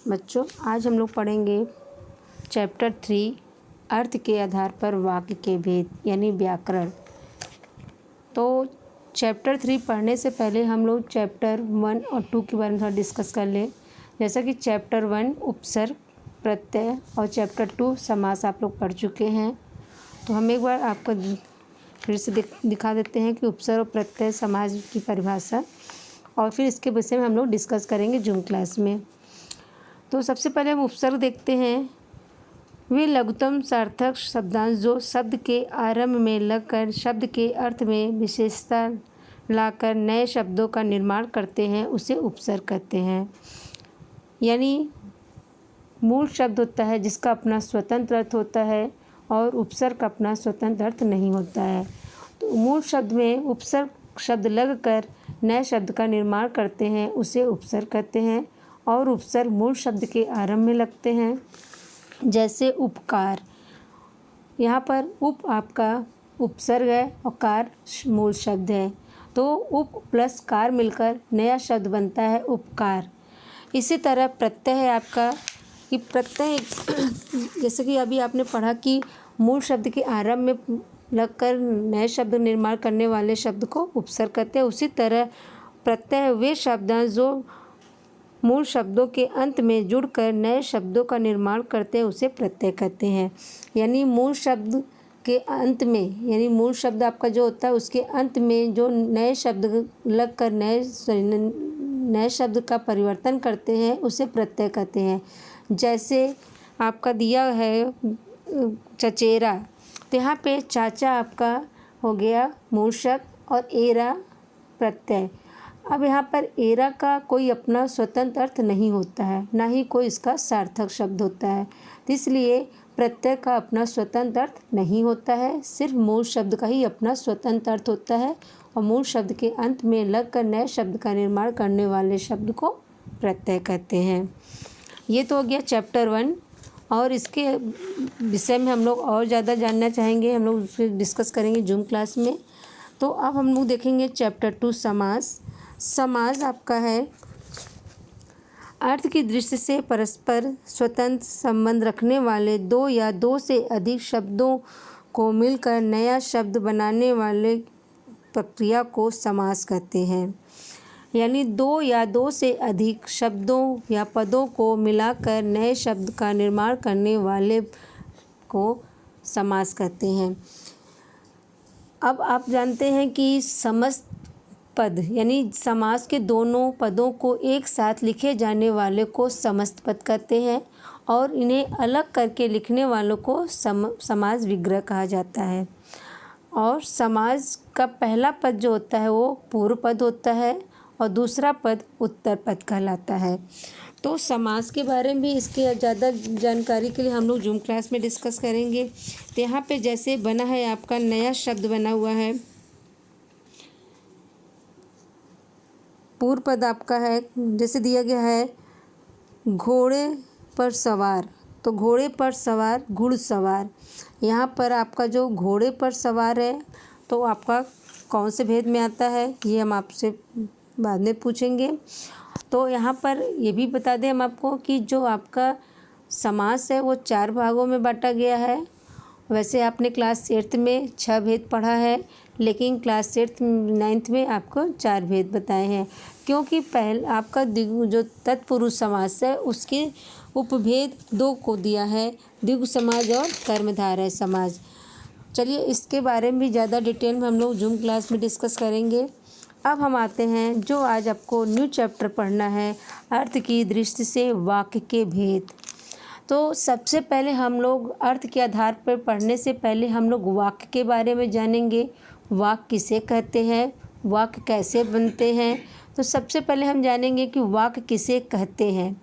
बच्चों, आज हम लोग पढ़ेंगे चैप्टर 3 अर्थ के आधार पर वाक्य के भेद यानी व्याकरण। तो चैप्टर 3 पढ़ने से पहले हम लोग चैप्टर 1 और 2 के बारे में थोड़ा डिस्कस कर लें। जैसा कि चैप्टर 1 उपसर्ग, प्रत्यय और चैप्टर 2 समास आप लोग पढ़ चुके हैं। तो हम एक बार आपको फिर से दिखा देते हैं कि उपसर्ग और प्रत्यय समास की परिभाषा, और फिर इसके विषय में हम लोग डिस्कस करेंगे जूम क्लास में। तो सबसे पहले हम उपसर्ग देखते हैं। वे लघुतम सार्थक शब्दांश जो शब्द के आरंभ में लगकर शब्द के अर्थ में विशेषता लाकर नए शब्दों का निर्माण करते हैं, उसे उपसर्ग कहते हैं। यानी मूल शब्द होता है जिसका अपना स्वतंत्र अर्थ होता है और उपसर्ग का अपना स्वतंत्र अर्थ नहीं होता है। तो मूल शब्द में उपसर्ग शब्द लगकर नए शब्द का निर्माण करते हैं, उसे उपसर्ग कहते हैं। और उपसर्ग मूल शब्द के आरंभ में लगते हैं, जैसे उपकार। यहाँ पर उप आपका उपसर्ग है और कार मूल शब्द है, तो उप प्लस कार मिलकर नया शब्द बनता है उपकार। इसी तरह प्रत्यय है आपका कि प्रत्यय जैसे कि अभी आपने पढ़ा कि मूल शब्द के आरंभ में लगकर नए शब्द निर्माण करने वाले शब्द को उपसर्ग कहते हैं। उसी तरह प्रत्यय वे शब्द हैं जो मूल शब्दों के अंत में जुड़कर नए शब्दों का निर्माण करते हैं, उसे प्रत्यय कहते हैं। यानी मूल शब्द के अंत में, यानी मूल शब्द आपका जो होता है उसके अंत में जो नए शब्द लगकर नए शब्द का परिवर्तन करते हैं, उसे प्रत्यय कहते हैं। जैसे आपका दिया है चचेरा, तो यहाँ पे चाचा आपका हो गया मूल शब्द और एरा प्रत्यय। अब यहाँ पर एरा का कोई अपना स्वतंत्र अर्थ नहीं होता है, ना ही कोई इसका सार्थक शब्द होता है, तो इसलिए प्रत्यय का अपना स्वतंत्र अर्थ नहीं होता है। सिर्फ मूल शब्द का ही अपना स्वतंत्र अर्थ होता है और मूल शब्द के अंत में लगकर नए शब्द का निर्माण करने वाले शब्द को प्रत्यय कहते हैं। ये तो हो गया चैप्टर 1, और इसके विषय में हम लोग और ज़्यादा जानना चाहेंगे, हम लोग उससे डिस्कस करेंगे जूम क्लास में। तो अब हम लोग देखेंगे चैप्टर 2 समास। समास आपका है अर्थ की दृष्टि से परस्पर स्वतंत्र संबंध रखने वाले दो या दो से अधिक शब्दों को मिलकर नया शब्द बनाने वाले प्रक्रिया को समास कहते हैं। यानी दो या दो से अधिक शब्दों या पदों को मिलाकर नए शब्द का निर्माण करने वाले को समास कहते हैं। अब आप जानते हैं कि समस्त पद यानी समास के दोनों पदों को एक साथ लिखे जाने वाले को समस्त पद कहते हैं, और इन्हें अलग करके लिखने वालों को समास विग्रह कहा जाता है। और समास का पहला पद जो होता है वो पूर्व पद होता है और दूसरा पद उत्तर पद कहलाता है। तो समास के बारे में भी इसके ज़्यादा जानकारी के लिए हम लोग जूम क्लास में डिस्कस करेंगे। तो यहाँ पे जैसे बना है आपका नया शब्द बना हुआ है, पूर्व पद आपका है, जैसे दिया गया है घोड़े पर सवार, तो घोड़े पर सवार घुड़सवार। यहाँ पर आपका जो घोड़े पर सवार है तो आपका कौन से भेद में आता है, ये हम आपसे बाद में पूछेंगे। तो यहाँ पर ये भी बता दें हम आपको कि जो आपका समास है वो 4 भागों में बांटा गया है। वैसे आपने क्लास 8th में 6 भेद पढ़ा है, लेकिन क्लास 9th में आपको 4 भेद बताए हैं, क्योंकि पहले आपका जो तत्पुरुष समास है उसके उपभेद 2 को दिया है, द्विगु समाज और कर्मधारय समाज। चलिए इसके बारे में भी ज़्यादा डिटेल में हम लोग जूम क्लास में डिस्कस करेंगे। अब हम आते हैं जो आज आपको न्यू चैप्टर पढ़ना है, अर्थ की दृष्टि से वाक्य के भेद। तो सबसे पहले हम लोग अर्थ के आधार पर पढ़ने से पहले हम लोग वाक्य के बारे में जानेंगे। वाक्य किसे कहते हैं, वाक्य कैसे बनते हैं। तो सबसे पहले हम जानेंगे कि वाक्य किसे कहते हैं।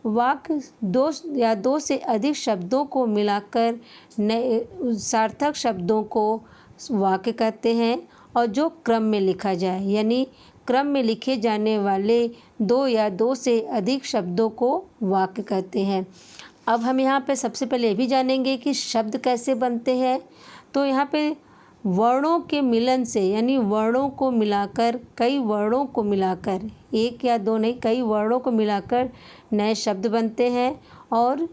वाक्य दो या दो से अधिक शब्दों को मिलाकर नए सार्थक शब्दों को वाक्य कहते हैं, और जो क्रम में लिखा जाए, यानी क्रम में लिखे जाने वाले दो या दो से अधिक शब्दों को वाक्य कहते हैं। अब हम यहाँ पे सबसे पहले ये भी जानेंगे कि शब्द कैसे बनते हैं। तो यहाँ पे वर्णों के मिलन से, यानी वर्णों को मिलाकर, कई वर्णों को मिलाकर, एक या दो नहीं कई वर्णों को मिलाकर नए शब्द बनते हैं। और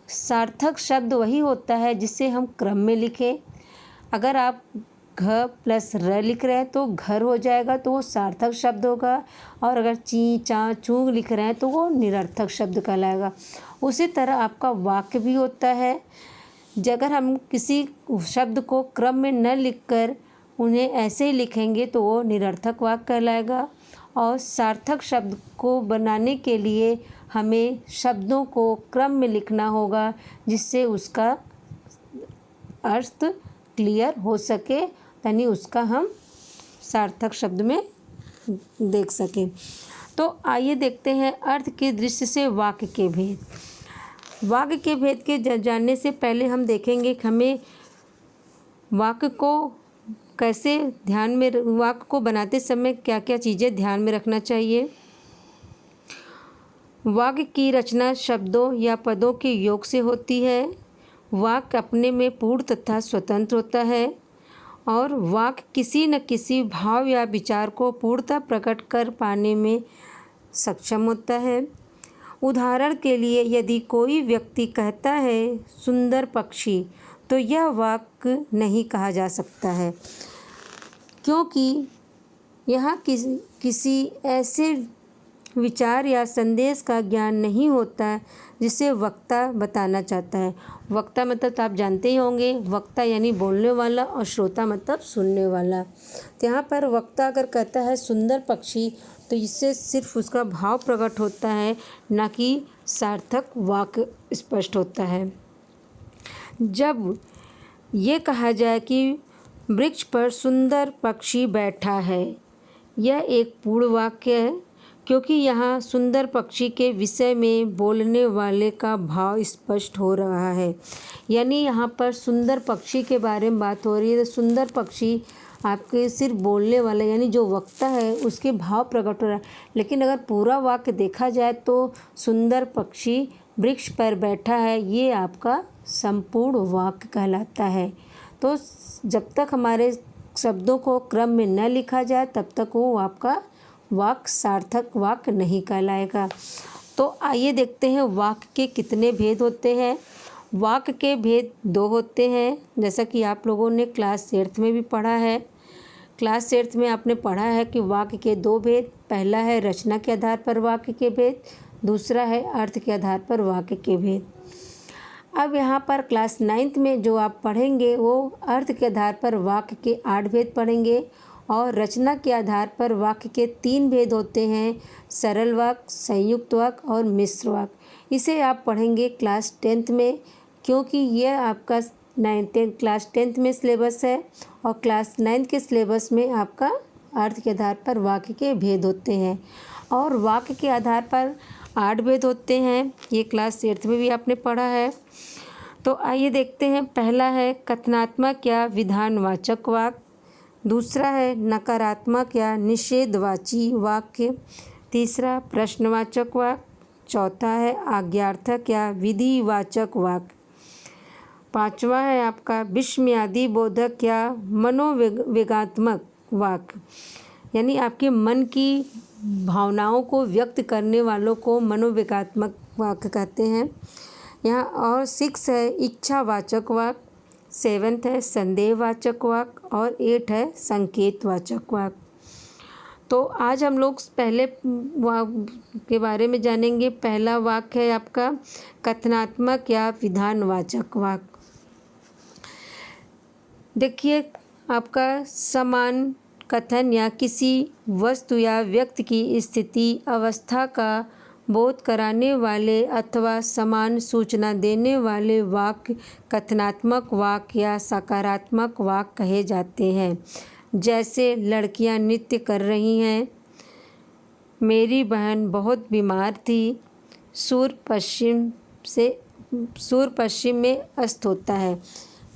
सार्थक शब्द वही होता है जिसे हम क्रम में लिखें। अगर आप घ प्लस र लिख रहे हैं तो घर हो जाएगा, तो वो सार्थक शब्द होगा। और अगर ची चा चूंग लिख रहे हैं तो वो निरर्थक शब्द कहलाएगा। उसी तरह आपका वाक्य भी होता है। अगर हम किसी शब्द को क्रम में न लिखकर उन्हें ऐसे ही लिखेंगे तो वो निरर्थक वाक्य कहलाएगा। और सार्थक शब्द को बनाने के लिए हमें शब्दों को क्रम में लिखना होगा, जिससे उसका अर्थ क्लियर हो सके, यानी उसका हम सार्थक शब्द में देख सकें। तो आइए देखते हैं अर्थ के दृष्टि से वाक्य के भेद। वाक्य के भेद के जानने से पहले हम देखेंगे कि हमें वाक्य को कैसे ध्यान में, वाक्य को बनाते समय क्या क्या चीज़ें ध्यान में रखना चाहिए। वाक्य की रचना शब्दों या पदों के योग से होती है। वाक्य अपने में पूर्ण तथा स्वतंत्र होता है। और वाक्य किसी न किसी भाव या विचार को पूर्णतः प्रकट कर पाने में सक्षम होता है। उदाहरण के लिए यदि कोई व्यक्ति कहता है सुंदर पक्षी, तो यह वाक्य नहीं कहा जा सकता है, क्योंकि यहाँ किसी ऐसे विचार या संदेश का ज्ञान नहीं होता जिसे वक्ता बताना चाहता है। वक्ता मतलब तो आप जानते ही होंगे, वक्ता यानी बोलने वाला, और श्रोता मतलब सुनने वाला। तो यहाँ पर वक्ता अगर कहता है सुंदर पक्षी, तो इससे सिर्फ उसका भाव प्रकट होता है, न कि सार्थक वाक्य स्पष्ट होता है। जब ये कहा जाए कि वृक्ष पर सुंदर पक्षी बैठा है, यह एक पूर्ण वाक्य है, क्योंकि यहाँ सुंदर पक्षी के विषय में बोलने वाले का भाव स्पष्ट हो रहा है। यानी यहाँ पर सुंदर पक्षी के बारे में बात हो रही है। तो सुंदर पक्षी आपके सिर्फ बोलने वाला, यानी जो वक्ता है, उसके भाव प्रकट हो रहा है। लेकिन अगर पूरा वाक्य देखा जाए तो सुंदर पक्षी वृक्ष पर बैठा है, ये आपका संपूर्ण वाक्य कहलाता है। तो जब तक हमारे शब्दों को क्रम में न लिखा जाए तब तक वो आपका वाक्य सार्थक वाक्य नहीं कहलाएगा। तो आइए देखते हैं वाक्य के कितने भेद होते हैं। वाक्य के भेद 2 होते हैं, जैसा कि आप लोगों ने क्लास 8 में भी पढ़ा है। क्लास 8 में आपने पढ़ा है कि वाक्य के 2 भेद, पहला है रचना के आधार पर वाक्य के भेद, दूसरा है अर्थ के आधार पर वाक्य के भेद। अब यहाँ पर क्लास 9th में जो आप पढ़ेंगे वो अर्थ के आधार पर वाक्य के 8 भेद पढ़ेंगे। और रचना के आधार पर वाक्य के 3 भेद होते हैं, सरल वाक्य, संयुक्त वाक्य और मिश्र वाक्य। इसे आप पढ़ेंगे क्लास 10th में, क्योंकि यह आपका क्लास 10th में सिलेबस है। और क्लास 9th के सिलेबस में आपका अर्थ के आधार पर वाक्य के भेद होते हैं। और वाक्य के आधार पर 8 भेद होते हैं, ये क्लास 8th में भी आपने पढ़ा है। तो आइए देखते हैं। पहला है कथनात्मक या विधानवाचक वाक्य, दूसरा है नकारात्मक या निषेधवाची वाक्य, तीसरा प्रश्नवाचक वाक्य, चौथा है आज्ञार्थक या विधिवाचक वाक्य, पांचवा है आपका विस्मयादि बोधक या मनोवेगात्मक वाक्य, यानी आपके मन की भावनाओं को व्यक्त करने वालों को मनोवेगात्मक वाक्य कहते हैं। यहाँ और 6 है इच्छावाचक वाक्य, 7th है संदेहवाचक वाक्य और 8 है संकेतवाचक वाक्य। तो आज हम लोग पहले वाक्य के बारे में जानेंगे। पहला वाक्य है आपका कथनात्मक या विधानवाचक वाक्य। देखिए, आपका समान कथन या किसी वस्तु या व्यक्ति की स्थिति अवस्था का बोध कराने वाले अथवा समान सूचना देने वाले वाक्य कथनात्मक वाक्य या सकारात्मक वाक्य कहे जाते हैं। जैसे लड़कियां नृत्य कर रही हैं, मेरी बहन बहुत बीमार थी, सूर्य पश्चिम में अस्त होता है।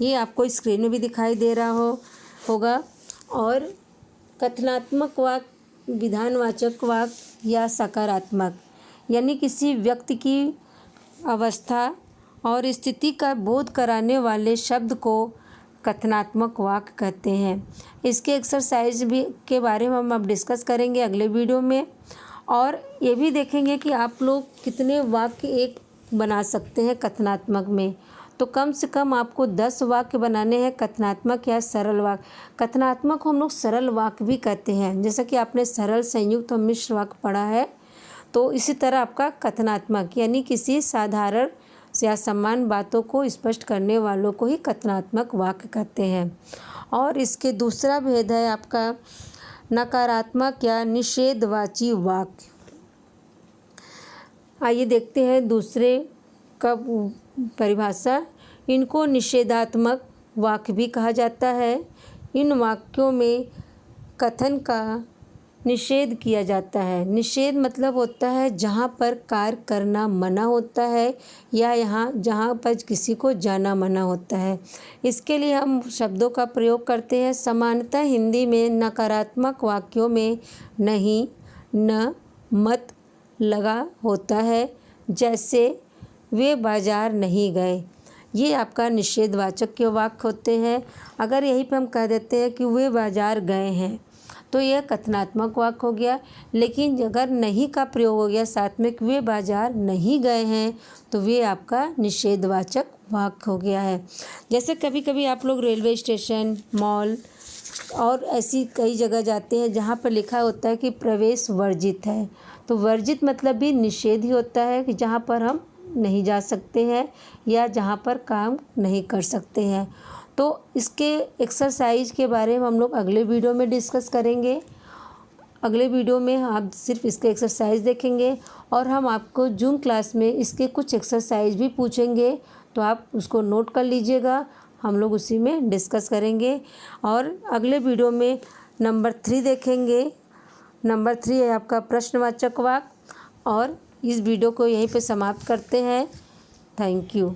ये आपको स्क्रीन में भी दिखाई दे रहा होगा। और कथनात्मक वाक्य, विधानवाचक वाक्य या सकारात्मक, यानी किसी व्यक्ति की अवस्था और स्थिति का बोध कराने वाले शब्द को कथनात्मक वाक्य कहते हैं। इसके एक्सरसाइज भी के बारे में हम अब डिस्कस करेंगे अगले वीडियो में, और ये भी देखेंगे कि आप लोग कितने वाक्य एक बना सकते हैं कथनात्मक में। तो कम से कम आपको 10 वाक्य बनाने हैं कथनात्मक या सरल वाक्य। कथनात्मक को हम लोग सरल वाक्य भी कहते हैं, जैसा कि आपने सरल, संयुक्त और मिश्र वाक्य पढ़ा है। तो इसी तरह आपका कथनात्मक यानी किसी साधारण या समान बातों को स्पष्ट करने वालों को ही कथनात्मक वाक्य कहते हैं। और इसके दूसरा भेद है आपका नकारात्मक या निषेधवाची वाक्य। आइए देखते हैं दूसरे का परिभाषा। इनको निषेधात्मक वाक्य भी कहा जाता है। इन वाक्यों में कथन का निषेध किया जाता है। निषेध मतलब होता है जहाँ पर कार्य करना मना होता है या जहाँ पर किसी को जाना मना होता है। इसके लिए हम शब्दों का प्रयोग करते हैं। सामान्यतः हिंदी में नकारात्मक वाक्यों में नहीं, न, मत लगा होता है। जैसे वे बाजार नहीं गए, ये आपका निषेधवाचक के वाक्य होते हैं। अगर यहीं पर हम कह देते हैं कि वे बाजार गए हैं, तो यह कथनात्मक वाक्य हो गया। लेकिन अगर नहीं का प्रयोग हो गया साथ में कि वे बाजार नहीं गए हैं, तो वे आपका निषेधवाचक वाक्य हो गया है। जैसे कभी कभी आप लोग रेलवे स्टेशन, मॉल और ऐसी कई जगह जाते हैं जहाँ पर लिखा होता है कि प्रवेश वर्जित है। तो वर्जित मतलब भी निषेध ही होता है कि जहाँ पर हम नहीं जा सकते हैं या जहाँ पर काम नहीं कर सकते हैं। तो इसके एक्सरसाइज के बारे में हम लोग अगले वीडियो में डिस्कस करेंगे। अगले वीडियो में आप सिर्फ इसके एक्सरसाइज देखेंगे और हम आपको जूम क्लास में इसके कुछ एक्सरसाइज भी पूछेंगे, तो आप उसको नोट कर लीजिएगा। हम लोग उसी में डिस्कस करेंगे। और अगले वीडियो में नंबर 3 देखेंगे। नंबर 3 है आपका प्रश्नवाचक वाक्य। और इस वीडियो को यहीं पे समाप्त करते हैं। Thank you.